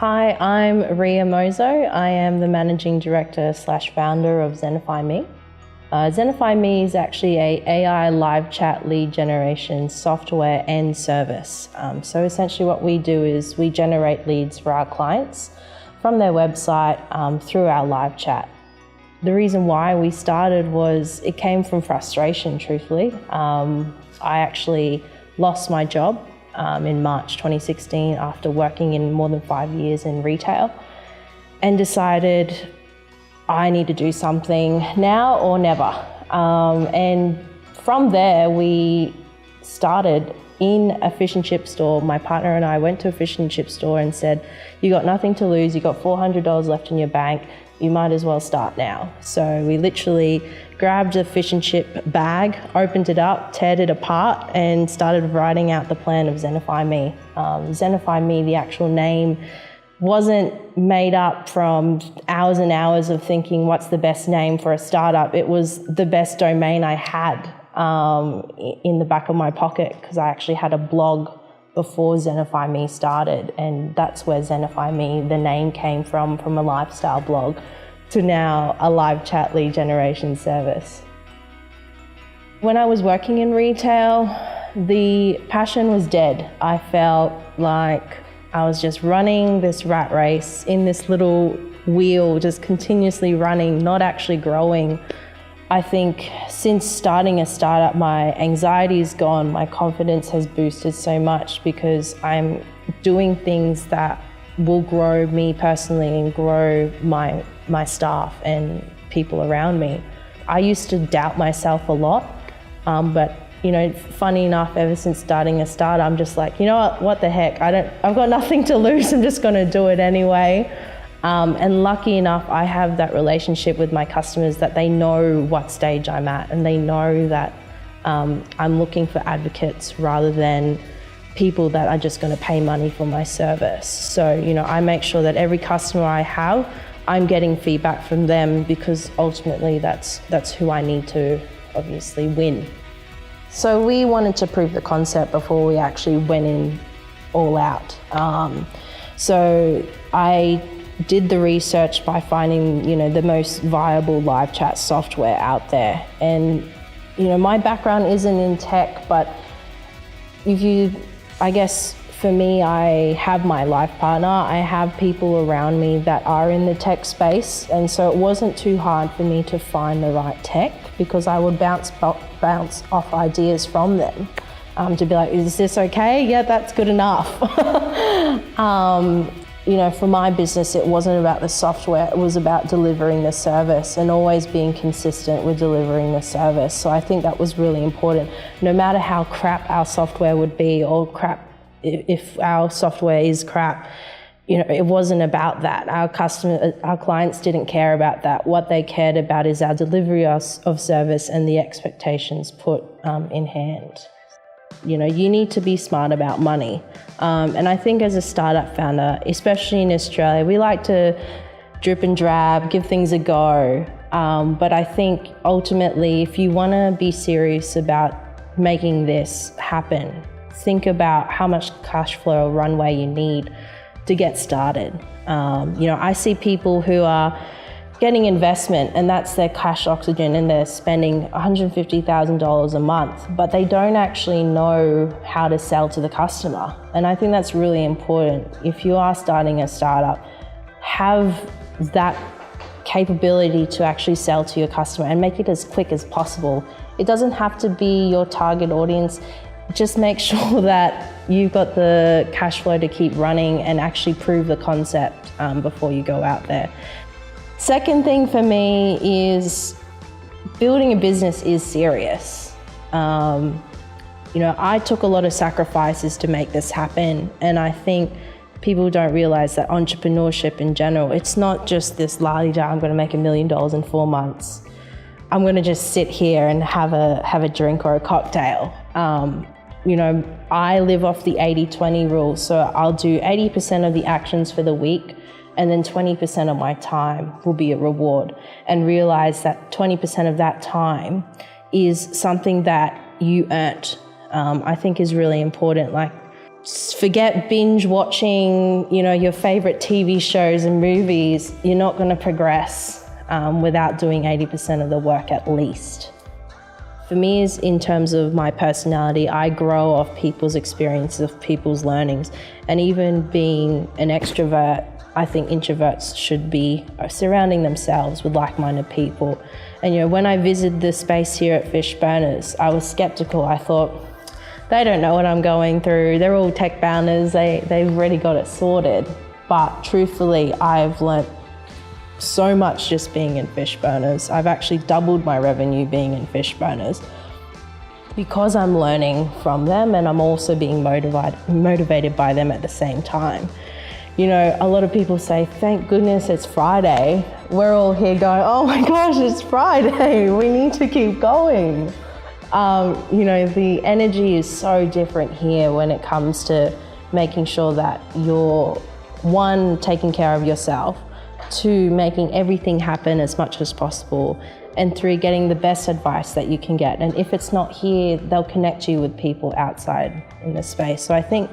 Hi, I'm Rhea Mozo. I am the Managing Director / founder of Zenify Me. Zenify Me is actually a AI live chat lead generation software and service. So essentially what we do is we generate leads for our clients from their website through our live chat. The reason why we started was it came from frustration, truthfully. I actually lost my job in March 2016 after working in more than 5 years in retail and decided I need to do something now or never. And from there, we started in a fish and chip store. My partner and I went to a fish and chip store and said, you got nothing to lose, you got $400 left in your bank, you might as well start now. So we literally grabbed a fish and chip bag, opened it up, teared it apart, and started writing out the plan of Zenify Me. Zenify Me, the actual name, wasn't made up from hours and hours of thinking what's the best name for a startup. It was the best domain I had in the back of my pocket, because I actually had a blog before Zenify Me started, and that's where Zenify Me, the name, came from a lifestyle blog to now a live chat lead generation service. When I was working in retail, the passion was dead. I felt like I was just running this rat race in this little wheel, just continuously running, not actually growing. I think since starting a startup, my anxiety is gone, my confidence has boosted so much because I'm doing things that will grow me personally and grow my staff and people around me. I used to doubt myself a lot, but funny enough, ever since starting a startup, I'm just like, you know what the heck, I've got nothing to lose, I'm just gonna do it anyway. And lucky enough, I have that relationship with my customers that they know what stage I'm at, and they know that I'm looking for advocates rather than people that are just going to pay money for my service. So, I make sure that every customer I have, I'm getting feedback from them, because ultimately that's who I need to obviously win. So we wanted to prove the concept before we actually went in all out. So I did the research by finding, the most viable live chat software out there. And, my background isn't in tech, but I guess for me, I have my life partner, I have people around me that are in the tech space. And so it wasn't too hard for me to find the right tech, because I would bounce off ideas from them to be like, is this okay? Yeah, that's good enough. For my business, it wasn't about the software, it was about delivering the service and always being consistent with delivering the service. So I think that was really important. No matter how crap our software would be, or crap, if our software is crap, it wasn't about that. Our clients didn't care about that. What they cared about is our delivery of service and the expectations put in hand. You need to be smart about money. And I think as a startup founder, especially in Australia, we like to drip and drab, give things a go. But I think ultimately, if you want to be serious about making this happen, think about how much cash flow or runway you need to get started. I see people who are getting investment, and that's their cash oxygen, and they're spending $150,000 a month, but they don't actually know how to sell to the customer. And I think that's really important. If you are starting a startup, have that capability to actually sell to your customer and make it as quick as possible. It doesn't have to be your target audience. Just make sure that you've got the cash flow to keep running and actually prove the concept before you go out there. Second thing for me is building a business is serious. I took a lot of sacrifices to make this happen, and I think people don't realize that entrepreneurship in general, it's not just this la-di-da, I'm going to make $1 million in 4 months. I'm going to just sit here and have a drink or a cocktail. I live off the 80-20 rule, so I'll do 80% of the actions for the week, and then 20% of my time will be a reward, and realize that 20% of that time is something that you earned. I think is really important. Like, forget binge watching, your favorite TV shows and movies. You're not going to progress without doing 80% of the work at least. For me, is in terms of my personality, I grow off people's experiences, of people's learnings. And even being an extrovert, I think introverts should be surrounding themselves with like-minded people. And when I visited the space here at Fishburners, I was skeptical. I thought, they don't know what I'm going through. They're all tech founders. They've already got it sorted. But truthfully, I've learnt so much just being in Fishburners. I've actually doubled my revenue being in Fishburners because I'm learning from them, and I'm also being motivated by them at the same time. A lot of people say, thank goodness it's Friday. We're all here going, oh my gosh, it's Friday. We need to keep going. The energy is so different here when it comes to making sure that you're, one, taking care of yourself, two, making everything happen as much as possible, and three, getting the best advice that you can get. And if it's not here, they'll connect you with people outside in the space. So I think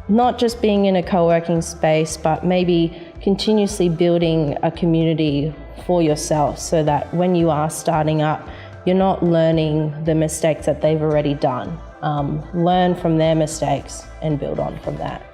not just being in a co-working space, but maybe continuously building a community for yourself so that when you are starting up, you're not learning the mistakes that they've already done. Learn from their mistakes and build on from that.